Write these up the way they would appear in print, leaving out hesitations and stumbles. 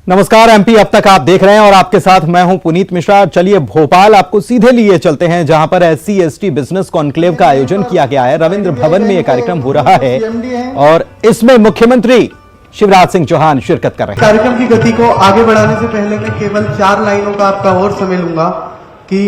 नमस्कार एमपी अब तक आप देख रहे हैं और आपके साथ मैं हूं पुनीत मिश्रा। चलिए भोपाल आपको सीधे लिए चलते हैं जहां पर SC ST बिजनेस कॉन्क्लेव का आयोजन किया गया है। रविंद्र भवन में यह कार्यक्रम हो रहा है और इसमें मुख्यमंत्री शिवराज सिंह चौहान शिरकत कर रहे हैं। कार्यक्रम की गति को आगे बढ़ाने से पहले मैं केवल 4 लाइनों का आपका और समय लूंगा कि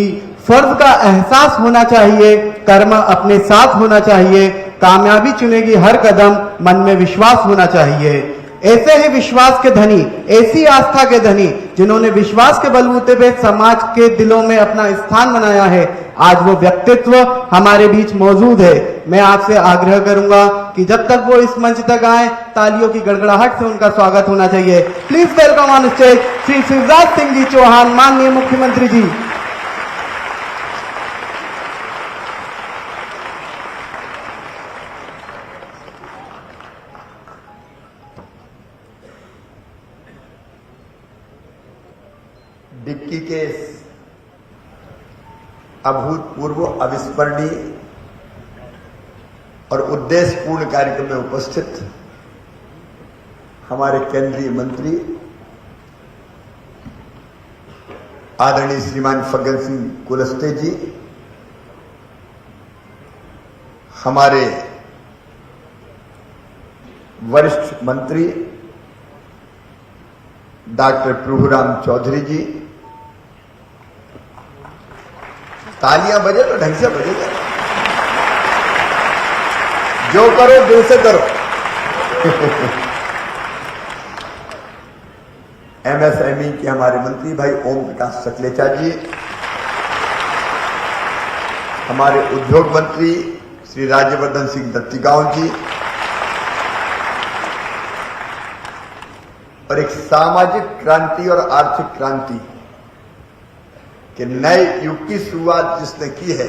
फर्ज का एहसास होना चाहिए, कर्म अपने साथ होना चाहिए, कामयाबी चुनेगी हर कदम, मन में विश्वास होना चाहिए। ऐसे ही विश्वास के धनी, ऐसी आस्था के धनी जिन्होंने विश्वास के बलबूते पे समाज के दिलों में अपना स्थान बनाया है, आज वो व्यक्तित्व हमारे बीच मौजूद है। मैं आपसे आग्रह करूंगा कि जब तक वो इस मंच तक आए, तालियों की गड़गड़ाहट से उनका स्वागत होना चाहिए। Please welcome on stage Shri Shivraj Singh ji Chouhan, माननीय मुख्यमंत्री जी। डिक्की के अभूतपूर्व, अविस्मरणीय और उद्देश्यपूर्ण कार्यक्रम में उपस्थित हमारे केंद्रीय मंत्री आदरणीय श्रीमान फग्गन सिंह कुलस्ते जी, हमारे वरिष्ठ मंत्री डॉक्टर प्रभुराम चौधरी जी, तालियां बजे तो ढंग से बजे, जो करो दिल से करो। MSME के हमारे मंत्री भाई ओम प्रकाश सकलेचा जी, हमारे उद्योग मंत्री श्री राज्यवर्धन सिंह दत्तीगांव जी, और एक सामाजिक क्रांति और आर्थिक क्रांति के नए युग की शुरुआत जिसने की है,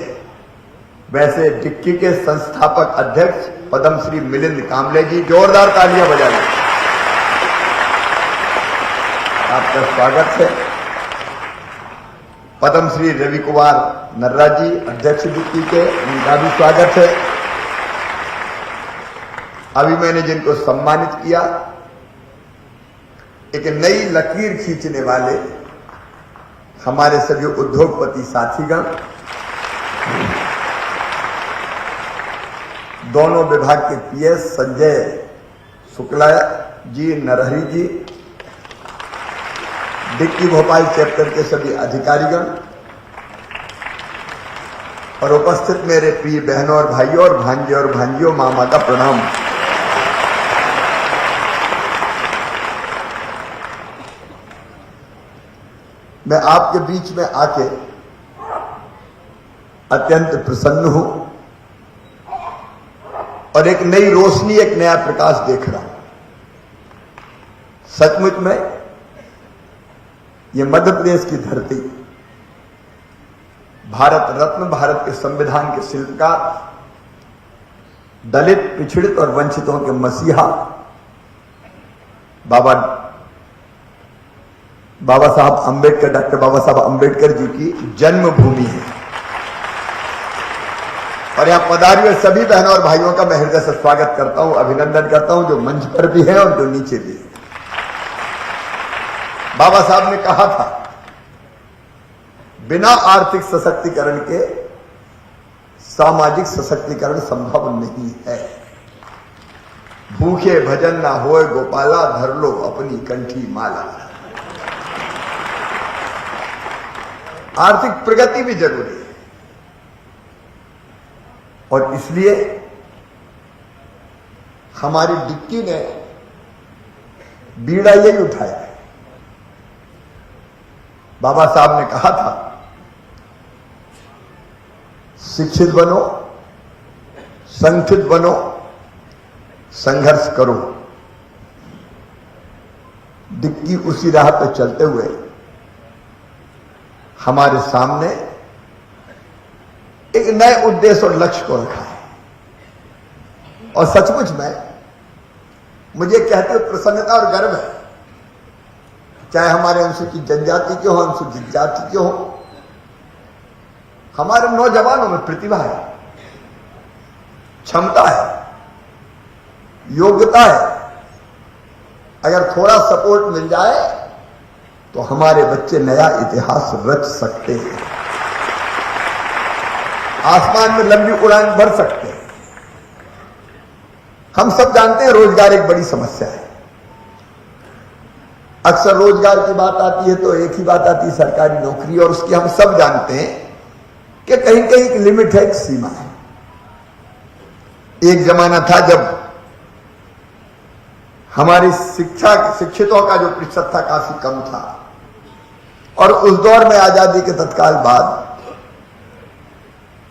वैसे डिक्की के संस्थापक अध्यक्ष पद्मश्री मिलिंद कांबले जी, जोरदार तालियां बजा लें। आपका स्वागत है। पद्मश्री रवि कुमार नर्रा जी, अध्यक्ष डिक्की के, उनका भी स्वागत है। अभी मैंने जिनको सम्मानित किया, एक नई लकीर खींचने वाले हमारे सभी उद्योगपति साथीगण, दोनों विभाग के PS संजय शुक्ला जी, नरहरी जी, डिक्की भोपाल चैप्टर के सभी अधिकारीगण और उपस्थित मेरे प्रिय बहनों और भाइयों और भांजे और भांजियों, मामा का प्रणाम। मैं आपके बीच में आके अत्यंत प्रसन्न हूं और एक नई रोशनी, एक नया प्रकाश देख रहा हूं। सचमुच में ये मध्य प्रदेश की धरती, भारत रत्न, भारत के संविधान के शिल्पकार, दलित, पिछड़ित और वंचितों के मसीहा बाबा साहब अंबेडकर, डॉक्टर बाबा साहब अंबेडकर जी की जन्मभूमि है। और यहां पधारी हुए सभी बहनों और भाइयों का मैं हृदय से स्वागत करता हूं, अभिनंदन करता हूं, जो मंच पर भी है और जो नीचे भी है। बाबा साहब ने कहा था, बिना आर्थिक सशक्तिकरण के सामाजिक सशक्तिकरण संभव नहीं है। भूखे भजन ना होए गोपाला, धर लो अपनी कंठी माला। आर्थिक प्रगति भी जरूरी है और इसलिए हमारी डिक्की ने बीड़ा यही उठाया है। बाबा साहब ने कहा था, शिक्षित बनो, संगठित बनो, संघर्ष करो। डिक्की उसी राह पर चलते हुए हमारे सामने एक नए उद्देश्य और लक्ष्य को रखा है। और सचमुच में मुझे कहते हुए प्रसन्नता और गर्व है, चाहे हमारे अनुसूचित जनजाति के हो, अनुसूचित जाति के हो, हमारे नौजवानों में प्रतिभा है, क्षमता है, योग्यता है। अगर थोड़ा सपोर्ट मिल जाए तो हमारे बच्चे नया इतिहास रच सकते हैं, आसमान में लंबी उड़ान भर सकते हैं। हम सब जानते हैं रोजगार एक बड़ी समस्या है। अक्सर रोजगार की बात आती है तो एक ही बात आती है सरकारी नौकरी, और उसकी हम सब जानते हैं कि कहीं कहीं एक लिमिट है, एक सीमा है। एक जमाना था जब हमारी शिक्षितों का जो प्रतिशत था काफी कम था, और उस दौर में आजादी के तत्काल बाद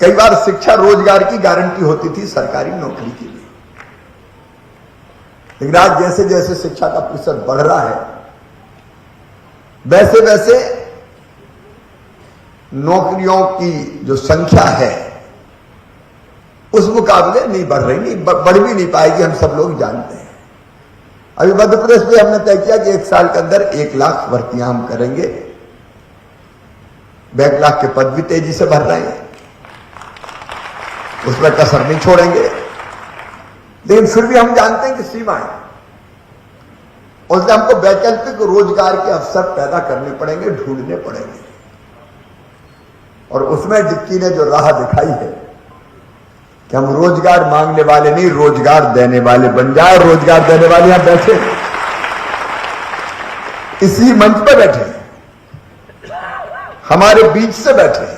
कई बार शिक्षा रोजगार की गारंटी होती थी सरकारी नौकरी के लिए। लेकिन आज जैसे जैसे शिक्षा का प्रतिशत बढ़ रहा है, वैसे वैसे नौकरियों की जो संख्या है उस मुकाबले नहीं बढ़ रही, नहीं बढ़ भी नहीं पाएगी, हम सब लोग जानते हैं। अभी मध्य प्रदेश में हमने तय किया कि 1 साल के अंदर 1 लाख भर्तियां हम करेंगे। 1 लाख के पद भी तेजी से भर रहे हैं, उसमें कसर नहीं छोड़ेंगे। लेकिन फिर भी हम जानते हैं कि सीमा है, उसमें हमको वैकल्पिक रोजगार के अवसर पैदा करने पड़ेंगे, ढूंढने पड़ेंगे। और उसमें डिक्की ने जो राह दिखाई है कि हम रोजगार मांगने वाले नहीं, रोजगार देने वाले बन जाए। रोजगार देने वाले यहां बैठे, इसी मंच पर बैठे, हमारे बीच से बैठे हैं।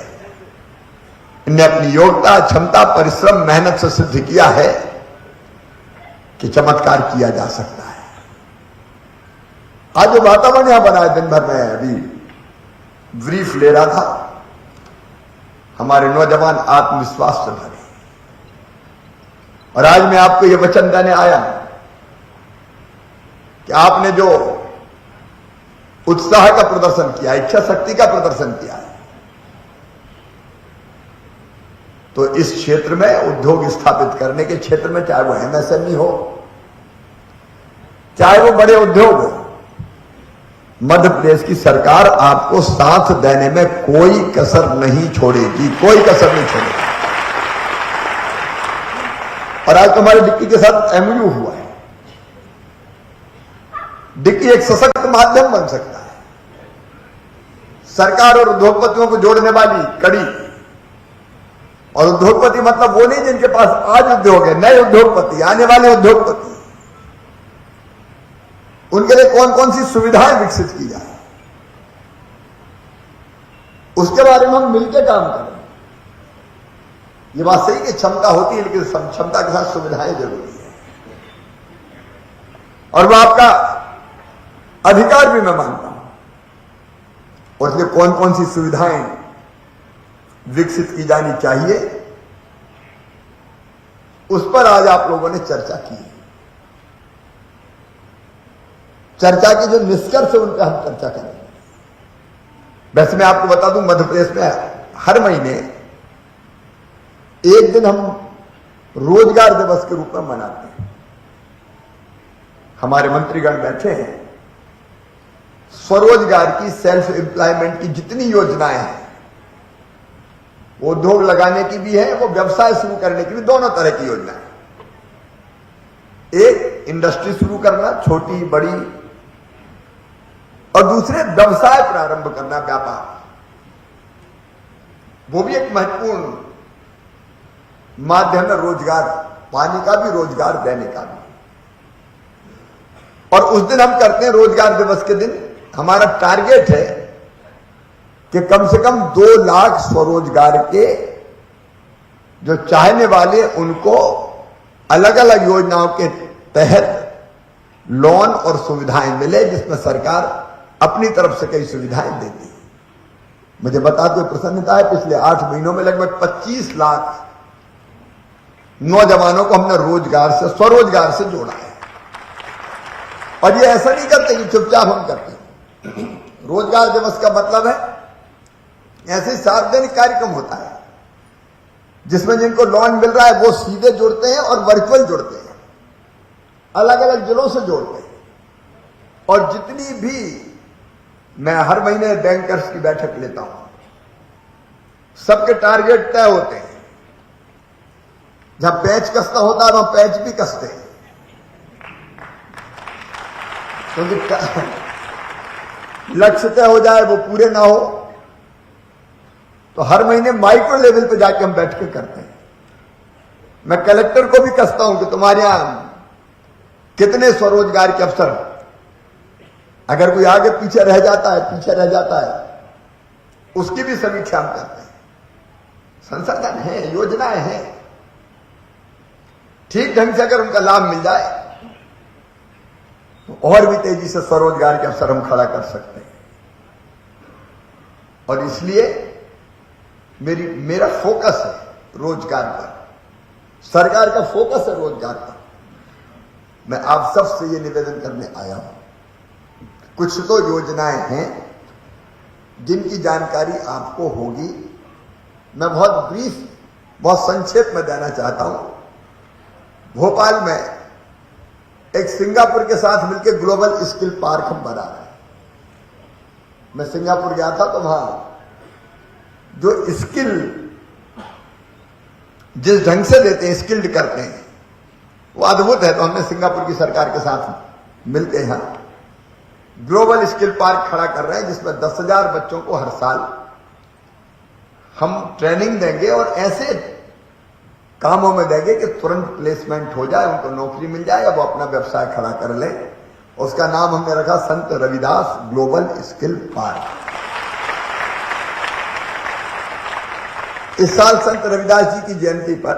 इन्हें अपनी योग्यता, क्षमता, परिश्रम, मेहनत से सिद्ध किया है कि चमत्कार किया जा सकता है। आज जो वातावरण यहां बना है, दिन भर में अभी ब्रीफ ले रहा था, हमारे नौजवान आत्मविश्वास से भरे। और आज मैं आपको यह वचन देने आया कि आपने जो उत्साह का प्रदर्शन किया, इच्छा शक्ति का प्रदर्शन किया है, तो इस क्षेत्र में उद्योग स्थापित करने के क्षेत्र में, चाहे वो एमएसएमई हो, चाहे वो बड़े उद्योग हो, मध्य प्रदेश की सरकार आपको साथ देने में कोई कसर नहीं छोड़ेगी, कोई कसर नहीं छोड़ेगी। और आज तो हमारे डिक्की के साथ एमयू हुआ है। डिक्की एक सशक्त माध्यम बन सकता है, सरकार और उद्योगपतियों को जोड़ने वाली कड़ी। और उद्योगपति मतलब वो नहीं जिनके पास आज उद्योग है, नए उद्योगपति, आने वाले उद्योगपति, उनके लिए कौन कौन सी सुविधाएं विकसित की जाए, उसके बारे में हम मिलकर काम करें। ये बात सही कि क्षमता होती है, लेकिन क्षमता के साथ सुविधाएं जरूरी है, और वह आपका अधिकार भी मैं मानता हूं। और इसलिए कौन कौन सी सुविधाएं विकसित की जानी चाहिए, उस पर आज आप लोगों ने चर्चा की है। चर्चा के जो निष्कर्ष है उन पर हम चर्चा करेंगे। वैसे मैं आपको बता दूं, मध्य प्रदेश में हर महीने एक दिन हम रोजगार दिवस के रूप में मनाते हैं। हमारे मंत्रीगण बैठे हैं, स्वरोजगार की, सेल्फ एम्प्लॉयमेंट की जितनी योजनाएं हैं, वो उद्योग लगाने की भी है, वो व्यवसाय शुरू करने की भी, दोनों तरह की योजनाएं। एक इंडस्ट्री शुरू करना, छोटी बड़ी, और दूसरे व्यवसाय प्रारंभ करना, व्यापार, वो भी एक महत्वपूर्ण माध्यम है रोजगार पाने का भी, रोजगार देने का भी। और उस दिन हम करते हैं, रोजगार दिवस के दिन हमारा टारगेट है कि कम से कम 2 लाख स्वरोजगार के जो चाहने वाले, उनको अलग अलग योजनाओं के तहत लोन और सुविधाएं मिले, जिसमें सरकार अपनी तरफ से कई सुविधाएं देती है। मुझे बताते हुए प्रसन्नता है, पिछले 8 महीनों में लगभग 25 लाख नौजवानों को हमने रोजगार से, स्वरोजगार से जोड़ा है। और ये ऐसा नहीं करते कि चुपचाप हम करते हैं। रोजगार दिवस का मतलब है ऐसे सार्वजनिक कार्यक्रम होता है जिसमें जिनको लोन मिल रहा है वो सीधे जुड़ते हैं और वर्चुअल जुड़ते हैं, अलग अलग जिलों से जोड़ते हैं। और जितनी भी, मैं हर महीने बैंकर्स की बैठक लेता हूं, सबके टारगेट तय होते हैं। जहां पैच कसता होता है वहां पैच भी कसते हैं, क्योंकि लक्ष्य तय हो जाए वो पूरे ना हो तो हर महीने माइक्रो लेवल पे जाके हम बैठ के करते हैं। मैं कलेक्टर को भी कसता हूं कि तुम्हारे यहां कितने स्वरोजगार के अवसर, अगर कोई आगे पीछे रह जाता है उसकी भी समीक्षा हम करते हैं। संसाधन है, योजनाएं हैं, ठीक ढंग से अगर उनका लाभ मिल जाए तो और भी तेजी से स्वरोजगार के अवसर हम खड़ा कर सकते हैं। और इसलिए मेरा फोकस है रोजगार पर, सरकार का फोकस है रोजगार पर। मैं आप सबसे ये निवेदन करने आया हूं, कुछ तो योजनाएं हैं जिनकी जानकारी आपको होगी। मैं बहुत ब्रीफ, बहुत संक्षेप में देना चाहता हूं। भोपाल में एक सिंगापुर के साथ मिलकर ग्लोबल स्किल पार्क हम बना रहे हैं। मैं सिंगापुर गया था तो वहां जो स्किल जिस ढंग से देते हैं, स्किल्ड करते हैं, वो अद्भुत है। तो हमने सिंगापुर की सरकार के साथ मिलकर यहां ग्लोबल स्किल पार्क खड़ा कर रहे हैं, जिसमें 10,000 बच्चों को हर साल हम ट्रेनिंग देंगे और ऐसे कामों में देंगे कि तुरंत प्लेसमेंट हो जाए, उनको नौकरी मिल जाए, अब वो अपना व्यवसाय खड़ा कर ले। उसका नाम हमने रखा संत रविदास ग्लोबल स्किल पार्क। इस साल संत रविदास जी की जयंती पर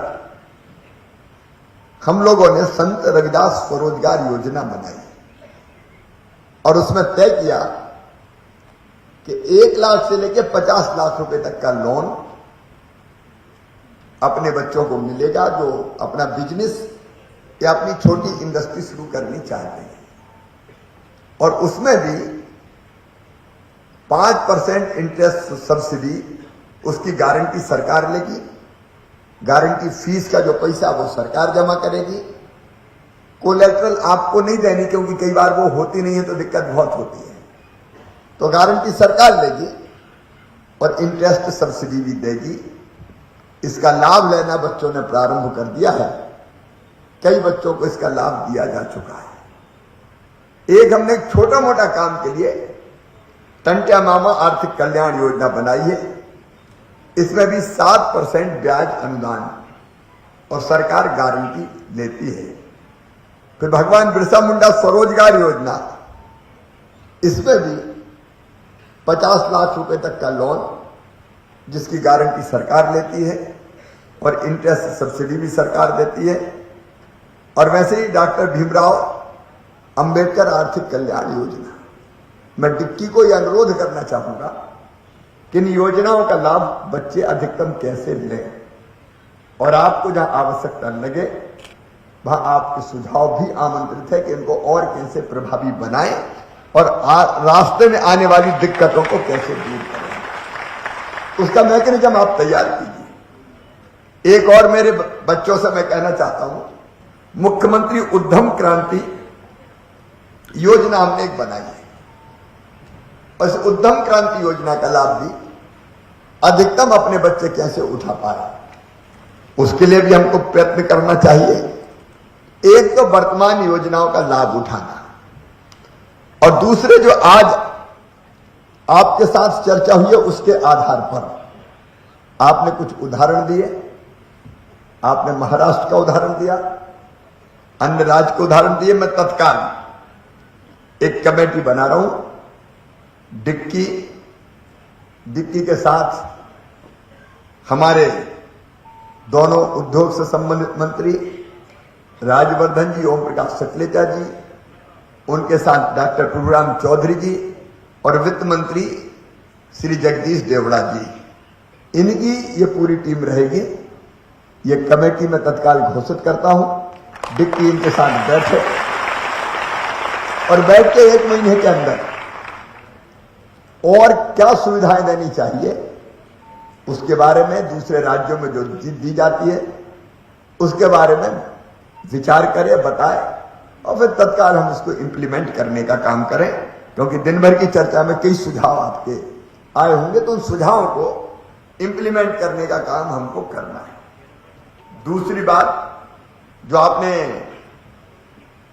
हम लोगों ने संत रविदास स्वरोजगार योजना बनाई और उसमें तय किया कि 1 लाख से लेकर 50 लाख रुपए तक का लोन अपने बच्चों को मिलेगा जो अपना बिजनेस या अपनी छोटी इंडस्ट्री शुरू करनी चाहते हैं। और उसमें भी 5% इंटरेस्ट सब्सिडी, उसकी गारंटी सरकार लेगी। गारंटी फीस का जो पैसा वो सरकार जमा करेगी। कोलेटरल आपको नहीं देनी, क्योंकि कई बार वो होती नहीं है तो दिक्कत बहुत होती है। तो गारंटी सरकार लेगी और इंटरेस्ट सब्सिडी भी देगी। इसका लाभ लेना बच्चों ने प्रारंभ कर दिया है। कई बच्चों को इसका लाभ दिया जा चुका है। एक हमने एक छोटा मोटा काम के लिए टंट्या मामा आर्थिक कल्याण योजना बनाई है। इसमें भी 7% ब्याज अनुदान और सरकार गारंटी लेती है। फिर भगवान बिरसा मुंडा स्वरोजगार योजना, इसमें भी 50 लाख रुपए तक का लोन जिसकी गारंटी सरकार लेती है और इंटरेस्ट सब्सिडी भी सरकार देती है। और वैसे ही डॉक्टर भीमराव अंबेडकर आर्थिक कल्याण योजना, मैं डिक्की को यह अनुरोध करना चाहूंगा कि इन योजनाओं का लाभ बच्चे अधिकतम कैसे लें और आपको जहां आवश्यकता लगे वहां आपके सुझाव भी आमंत्रित है कि इनको और कैसे प्रभावी बनाएं और रास्ते में आने वाली दिक्कतों को कैसे दूर करें, उसका मैकेनिज्म आप तैयार कीजिए। एक और मेरे बच्चों से मैं कहना चाहता हूं, मुख्यमंत्री उद्यम क्रांति योजना हमने एक बनाई है और इस उद्यम क्रांति योजना का लाभ भी अधिकतम अपने बच्चे कैसे उठा पाए, उसके लिए भी हमको प्रयत्न करना चाहिए। एक तो वर्तमान योजनाओं का लाभ उठाना और दूसरे जो आज आपके साथ चर्चा हुई है उसके आधार पर आपने कुछ उदाहरण दिए। आपने महाराष्ट्र का उदाहरण दिया, अन्य राज्य के उदाहरण दिए। मैं तत्काल एक कमेटी बना रहा हूं। डिक्की के साथ हमारे दोनों उद्योग से संबंधित मंत्री राजवर्धन जी, ओम प्रकाश सचलेचा जी, उनके साथ डॉक्टर प्रभुराम चौधरी जी और वित्त मंत्री श्री जगदीश देवड़ा जी, इनकी ये पूरी टीम रहेगी। ये कमेटी में तत्काल घोषित करता हूं। डिक्की इनके साथ बैठे और बैठ के 1 महीने के अंदर और क्या सुविधाएं देनी चाहिए उसके बारे में, दूसरे राज्यों में जो दी जाती है उसके बारे में विचार करें, बताएं और फिर तत्काल हम उसको इंप्लीमेंट करने का काम करें। क्योंकि दिन भर की चर्चा में कई सुझाव आपके आए होंगे, तो उन सुझावों को इंप्लीमेंट करने का काम हमको करना है। दूसरी बात, जो आपने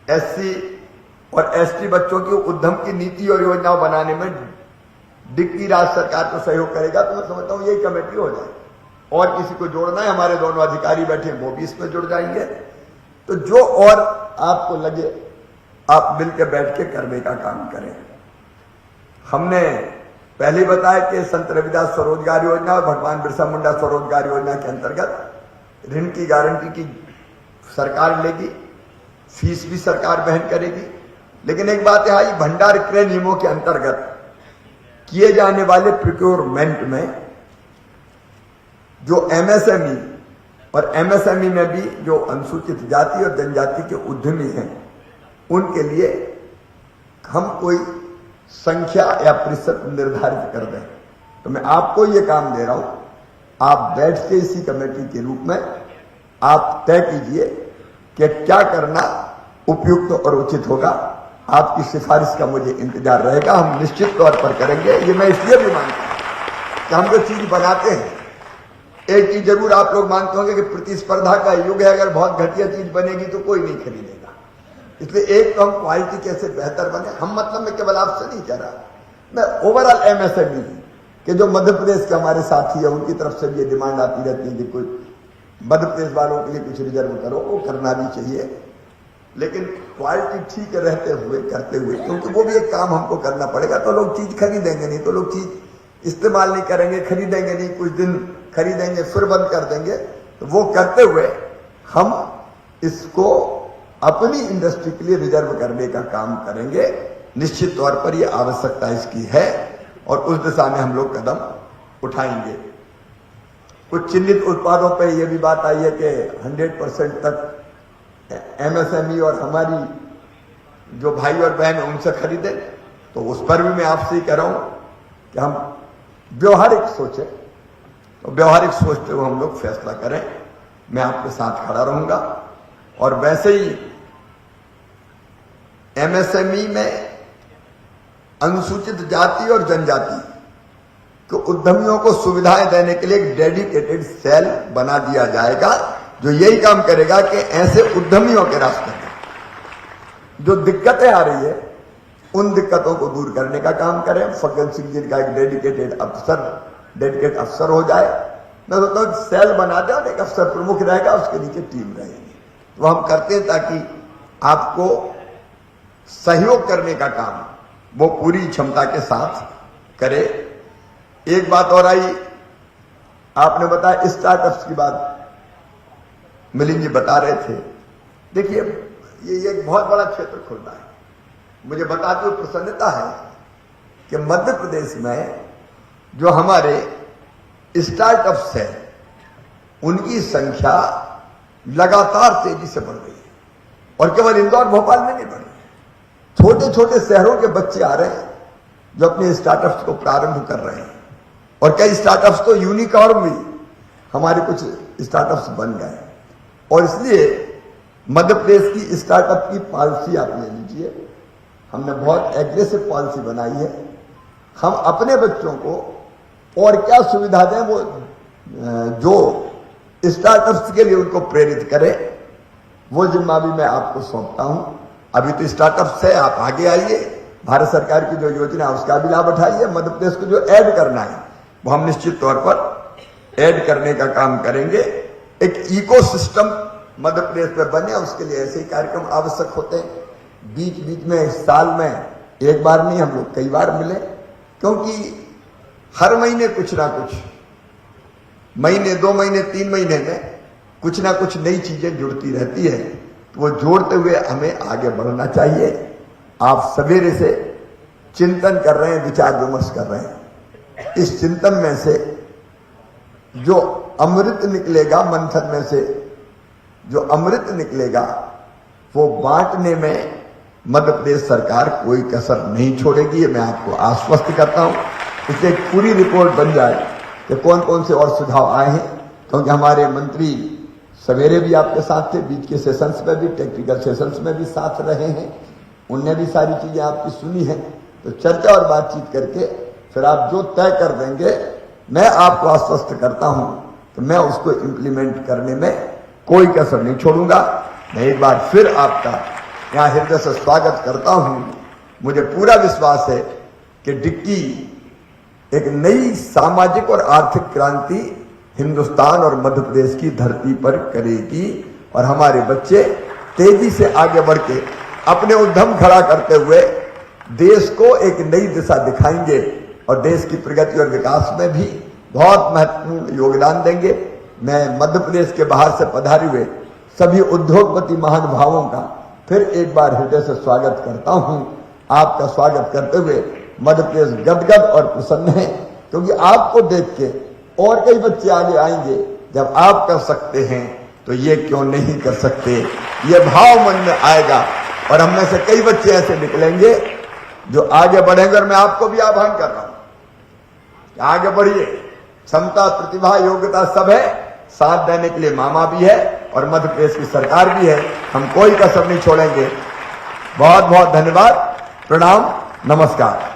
SC और एसटी बच्चों की उद्यम की नीति और योजनाओं बनाने में डिक्की राज्य सरकार को सहयोग करेगा, तो मैं समझता हूं यही कमेटी हो जाए। और किसी को जोड़ना है, हमारे दोनों अधिकारी बैठे वो भी इसमें जुड़ जाएंगे। तो जो और आपको लगे आप मिलकर बैठ के करने का काम करें। हमने पहले बताया कि संत रविदास स्वरोजगार योजना और भगवान बिरसा मुंडा स्वरोजगार योजना के अंतर्गत ऋण की गारंटी की सरकार लेगी, फीस भी सरकार वहन करेगी। लेकिन एक बात है, आई भंडार क्रय नियमों के अंतर्गत किए जाने वाले प्रोक्योरमेंट में जो एमएसएमई और एमएसएमई में भी जो अनुसूचित जाति और जनजाति के उद्यमी हैं, उनके लिए हम कोई संख्या या प्रतिशत निर्धारित कर दें। तो मैं आपको ये काम दे रहा हूं, आप बैठ के इसी कमेटी के रूप में आप तय कीजिए कि क्या करना उपयुक्त और उचित होगा। आपकी सिफारिश का मुझे इंतजार रहेगा, हम निश्चित तौर पर करेंगे। ये मैं इसलिए भी मानता हूं कि हम जो चीज बनाते हैं, एक चीज जरूर आप लोग मानते होंगे कि प्रतिस्पर्धा का युग है, अगर बहुत घटिया चीज बनेगी तो कोई नहीं खरीदेगा। इसलिए एक तो हम क्वालिटी कैसे बेहतर बने, हम मतलब मैं केवल आपसे नहीं कह रहा, मैं ओवरऑल एमएसएमई के जो मध्य प्रदेश के हमारे साथी है उनकी तरफ से भी ये डिमांड आती रहती है कि कोई मध्य प्रदेश वालों के लिए कुछ रिजर्व करो, वो करना भी चाहिए। लेकिन क्वालिटी ठीक रहते हुए करते हुए, क्योंकि वो भी एक काम हमको करना पड़ेगा। तो लोग चीज खरीदेंगे नहीं, तो लोग चीज इस्तेमाल नहीं करेंगे, खरीदेंगे नहीं, कुछ दिन खरीदेंगे फिर बंद कर देंगे। तो वो करते हुए हम इसको अपनी इंडस्ट्री के लिए रिजर्व करने का काम करेंगे। निश्चित तौर पर यह आवश्यकता इसकी है और उस दिशा में हम लोग कदम उठाएंगे। कुछ चिन्हित उत्पादों पर यह भी बात आई है कि 100% तक एमएसएमई और हमारी जो भाई और बहन है उनसे खरीदे। तो उस पर भी मैं आपसे ही कह रहा हूं कि हम व्यवहारिक सोचें, तो व्यवहारिक सोचते हुए हम लोग फैसला करें। मैं आपके साथ खड़ा रहूंगा। और वैसे ही एमएसएमई में अनुसूचित जाति और जनजाति के उद्यमियों को सुविधाएं देने के लिए एक डेडिकेटेड सेल बना दिया जाएगा, जो यही काम करेगा कि ऐसे उद्यमियों के रास्ते में जो दिक्कतें आ रही है उन दिक्कतों को दूर करने का काम करें। फग्गन सिंह जी का एक डेडिकेटेड अफसर हो जाए। मैं सोचता हूं सेल बना दे और एक अफसर प्रमुख रहेगा, उसके नीचे टीम रहेगी। वो हम करते हैं ताकि आपको सहयोग करने का काम वो पूरी क्षमता के साथ करे। एक बात और आई, आपने बताया स्टार्टअप्स की बात, मिलिंद जी बता रहे थे। देखिए ये एक बहुत बड़ा क्षेत्र खुल रहा है। मुझे बताते हुए प्रसन्नता है कि मध्य प्रदेश में जो हमारे स्टार्टअप्स हैं उनकी संख्या लगातार तेजी से बढ़ रही है। और केवल इंदौर भोपाल में नहीं बढ़ रही, छोटे छोटे शहरों के बच्चे आ रहे हैं जो अपने स्टार्टअप्स को प्रारंभ कर रहे हैं। और कई स्टार्टअप्स तो यूनिकॉर्न भी हमारे कुछ स्टार्टअप्स बन गए। और इसलिए मध्य प्रदेश की स्टार्टअप की पॉलिसी आप ले लीजिए, हमने बहुत एग्रेसिव पॉलिसी बनाई है। हम अपने बच्चों को और क्या सुविधा दें, वो जो स्टार्टअप्स के लिए उनको प्रेरित करें, वो जिम्मा भी मैं आपको सौंपता हूं। अभी तो स्टार्टअप्स है, आप आगे आइए, भारत सरकार की जो योजना है उसका भी लाभ उठाइए। मध्य प्रदेश को जो ऐड करना है वो हम निश्चित तौर पर ऐड करने का काम करेंगे। एक इकोसिस्टम मध्य प्रदेश में बने, उसके लिए ऐसे ही कार्यक्रम आवश्यक होते हैं। बीच बीच में साल में एक बार नहीं, हम लोग कई बार मिले, क्योंकि हर महीने कुछ ना कुछ, महीने 2 महीने 3 महीने में कुछ ना कुछ नई चीजें जुड़ती रहती है। तो वो जोड़ते हुए हमें आगे बढ़ना चाहिए। आप सवेरे से चिंतन कर रहे हैं, विचार विमर्श कर रहे हैं। इस चिंतन में से जो अमृत निकलेगा, मंथन में से जो अमृत निकलेगा, वो बांटने में मध्य प्रदेश सरकार कोई कसर नहीं छोड़ेगी। ये मैं आपको आश्वस्त करता हूं। इससे एक पूरी रिपोर्ट बन जाए कि कौन कौन से और सुझाव आए हैं, क्योंकि हमारे मंत्री सवेरे भी आपके साथ थे, बीच के सेशंस में भी, टेक्निकल सेशंस में भी साथ रहे हैं। उनने भी सारी चीजें आपकी सुनी है। तो चर्चा और बातचीत करके फिर आप जो तय कर देंगे, मैं आपको आश्वस्त करता हूं कि मैं उसको इंप्लीमेंट करने में कोई कसर नहीं छोड़ूंगा। मैं एक बार फिर आपका यहाँ हृदय से स्वागत करता हूं। मुझे पूरा विश्वास है कि डिक्की एक नई सामाजिक और आर्थिक क्रांति हिंदुस्तान और मध्य प्रदेश की धरती पर करेगी और हमारे बच्चे तेजी से आगे बढ़ के अपने उद्यम खड़ा करते हुए देश को एक नई दिशा दिखाएंगे और देश की प्रगति और विकास में भी बहुत महत्वपूर्ण योगदान देंगे। मैं मध्य प्रदेश के बाहर से पधारे हुए सभी उद्योगपति महानुभावों का फिर एक बार हृदय से स्वागत करता हूं। आपका स्वागत करते हुए मध्य प्रदेश गदगद और प्रसन्न है, क्योंकि आपको देख के और कई बच्चे आगे आएंगे। जब आप कर सकते हैं तो ये क्यों नहीं कर सकते, ये भाव मन में आएगा और हम में से कई बच्चे ऐसे निकलेंगे जो आगे बढ़ेंगे। और मैं आपको भी आह्वान कर रहा हूं, आगे बढ़िए। क्षमता, प्रतिभा, योग्यता सब है, साथ देने के लिए मामा भी है और मध्य प्रदेश की सरकार भी है। हम कोई कसर नहीं छोड़ेंगे। बहुत बहुत धन्यवाद, प्रणाम, नमस्कार।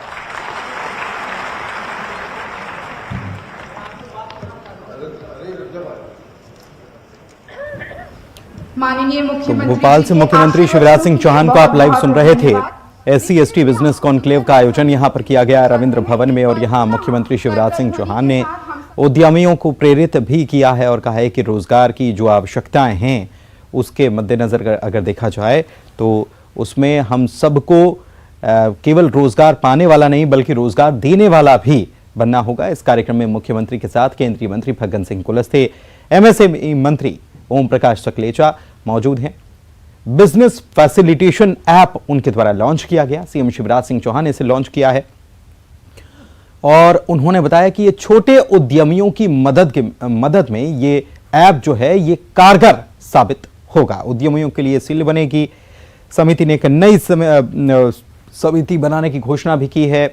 माननीय तो मुख्यमंत्री भोपाल से मुख्यमंत्री शिवराज सिंह चौहान को आप लाइव सुन रहे थे। SC/ST बिजनेस कॉन्क्लेव का आयोजन यहां पर किया गया रविंद्र भवन में और यहां मुख्यमंत्री शिवराज सिंह चौहान ने उद्यमियों को प्रेरित भी किया है और कहा है कि रोजगार की जो आवश्यकताएं हैं उसके मद्देनजर अगर देखा जाए तो उसमें हम सबको केवल रोजगार पाने वाला नहीं बल्कि रोजगार देने वाला भी बनना होगा। इस कार्यक्रम में मुख्यमंत्री के साथ केंद्रीय मंत्री फग्गन सिंह कुलस्ते, MSME मंत्री ओम प्रकाश सकलेचा मौजूद हैं। बिजनेस फैसिलिटेशन ऐप उनके द्वारा लॉन्च किया गया। सीएम शिवराज सिंह चौहान ने इसे लॉन्च किया है और उन्होंने बताया कि ये छोटे उद्यमियों की मदद में ये ऐप जो है ये कारगर साबित होगा। उद्यमियों के लिए सील बनेगी। समिति ने एक नई समिति बनाने की घोषणा भी की है।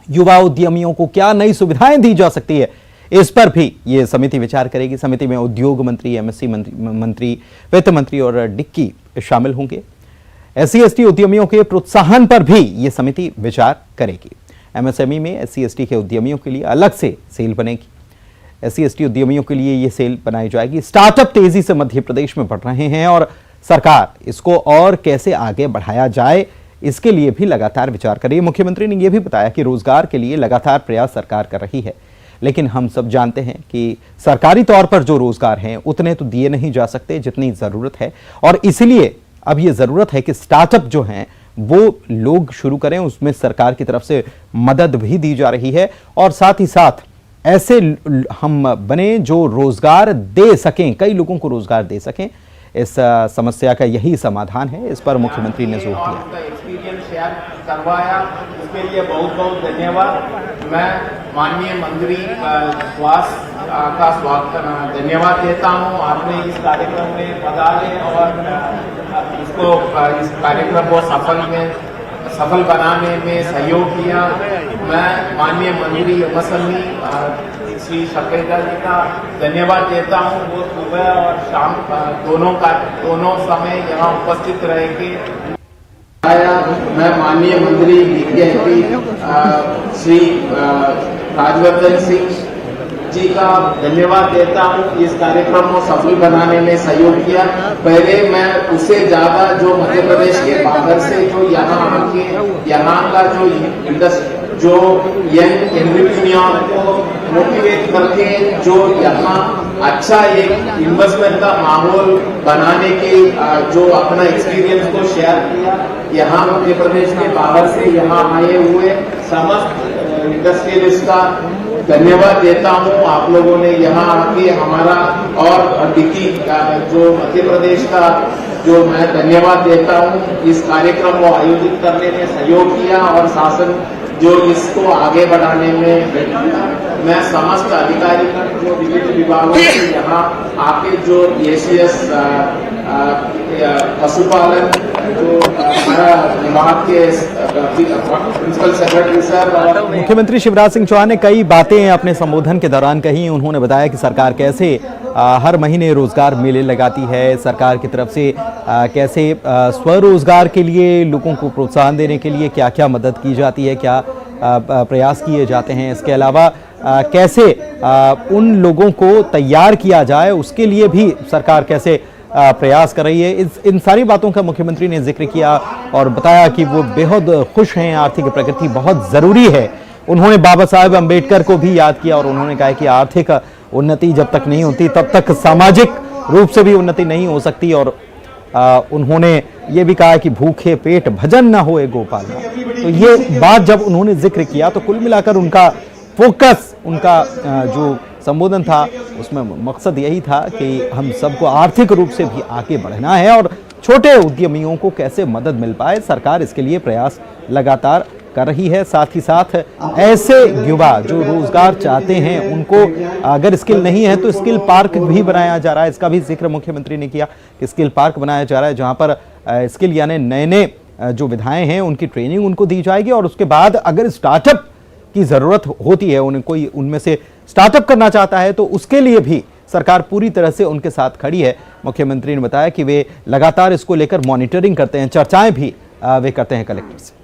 युवा उद्यमियों को क्या नई सुविधाएं दी जा सकती है, इस पर भी ये समिति विचार करेगी। समिति में उद्योग मंत्री, MSC मंत्री, वित्त मंत्री और डिक्की शामिल होंगे। SC/ST उद्यमियों के प्रोत्साहन पर भी ये समिति विचार करेगी। MSME में SC/ST के उद्यमियों के लिए अलग से सेल बनेगी। SC/ST उद्यमियों के लिए ये सेल बनाई जाएगी। स्टार्टअप तेजी से मध्य प्रदेश में बढ़ रहे हैं और सरकार इसको और कैसे आगे बढ़ाया जाए इसके लिए भी लगातार विचार कर रही है। मुख्यमंत्री ने यह भी बताया कि रोजगार के लिए लगातार प्रयास सरकार कर रही है, लेकिन हम सब जानते हैं कि सरकारी तौर पर जो रोजगार हैं उतने तो दिए नहीं जा सकते जितनी जरूरत है और इसलिए अब ये जरूरत है कि स्टार्टअप जो हैं वो लोग शुरू करें। उसमें सरकार की तरफ से मदद भी दी जा रही है और साथ ही साथ ऐसे हम बने जो रोजगार दे सकें, कई लोगों को रोजगार दे सकें। इस समस्या का यही समाधान है, इस पर मुख्यमंत्री ने जोर दिया। एक्सपीरियंस शेयर करवाया, उसके लिए बहुत बहुत धन्यवाद। मैं माननीय मंत्री स्वास्थ्य का स्वागत धन्यवाद देता हूं। आपने इस कार्यक्रम में पधारे और इस कार्यक्रम को सफल बनाने में सहयोग किया। मैं माननीय मंत्री MSME श्री सकलेचा जी का धन्यवाद देता हूं। वो सुबह और शाम दोनों समय यहाँ उपस्थित रहेंगे। मैं माननीय मंत्री श्री राजवर्धन सिंह जी का धन्यवाद देता हूं। इस कार्यक्रम को सफल बनाने में सहयोग किया। पहले मैं उससे ज्यादा जो मध्य प्रदेश के बाहर से जो यहाँ आके यहाँ का जो यंग एंटरप्रेन्योर को मोटिवेट करके जो यहाँ अच्छा एक इन्वेस्टमेंट का माहौल बनाने के जो अपना एक्सपीरियंस को शेयर किया। यहाँ मध्य प्रदेश के बाहर से यहाँ आए हुए समस्त इंडस्ट्रियलिस्ट का धन्यवाद देता हूँ। आप लोगों ने यहाँ आके हमारा और डिक्की जो मध्य प्रदेश का जो मैं धन्यवाद देता हूँ, इस कार्यक्रम को आयोजित करने में सहयोग किया और शासन जो इसको आगे बढ़ाने में मैं समस्त अधिकारी जो विभिन्न विभागों से यहाँ आके जो ACS पशुपालन जो हमारा विभाग के प्रिंसिपल सेक्रेटरी सर। मुख्यमंत्री शिवराज सिंह चौहान ने कई बातें अपने संबोधन के दौरान कही। उन्होंने बताया कि सरकार कैसे हर महीने रोजगार मेले लगाती है, सरकार की तरफ से कैसे स्वरोजगार के लिए लोगों को प्रोत्साहन देने के लिए क्या क्या मदद की जाती है, क्या प्रयास किए जाते हैं। इसके अलावा कैसे उन लोगों को तैयार किया जाए उसके लिए भी सरकार कैसे प्रयास कर रही है। इन सारी बातों का मुख्यमंत्री ने जिक्र किया और बताया कि वो बेहद खुश हैं, आर्थिक प्रगति बहुत जरूरी है। उन्होंने बाबा साहेब अंबेडकर को भी याद किया और उन्होंने कहा कि आर्थिक उन्नति जब तक नहीं होती तब तक सामाजिक रूप से भी उन्नति नहीं हो सकती। और उन्होंने ये भी कहा कि भूखे पेट भजन न होए गोपाल। तो ये बात जब उन्होंने जिक्र किया तो कुल मिलाकर उनका फोकस, उनका जो संबोधन था उसमें मकसद यही था कि हम सबको आर्थिक रूप से भी आगे बढ़ना है और छोटे उद्यमियों को कैसे मदद मिल पाए, सरकार इसके लिए प्रयास लगातार कर रही है। साथ ही साथ ऐसे युवा जो रोजगार चाहते हैं उनको अगर स्किल नहीं है तो स्किल पार्क भी बनाया जा रहा है। इसका भी जिक्र मुख्यमंत्री ने किया कि स्किल पार्क बनाया जा रहा है जहां पर स्किल यानी नए नए जो विधाएं हैं उनकी ट्रेनिंग उनको दी जाएगी और उसके बाद अगर स्टार्टअप की जरूरत होती है, उन्हें कोई उनमें से स्टार्टअप करना चाहता है तो उसके लिए भी सरकार पूरी तरह से उनके साथ खड़ी है। मुख्यमंत्री ने बताया कि वे लगातार इसको लेकर मॉनिटरिंग करते हैं, चर्चाएं भी वे करते हैं कलेक्टर से।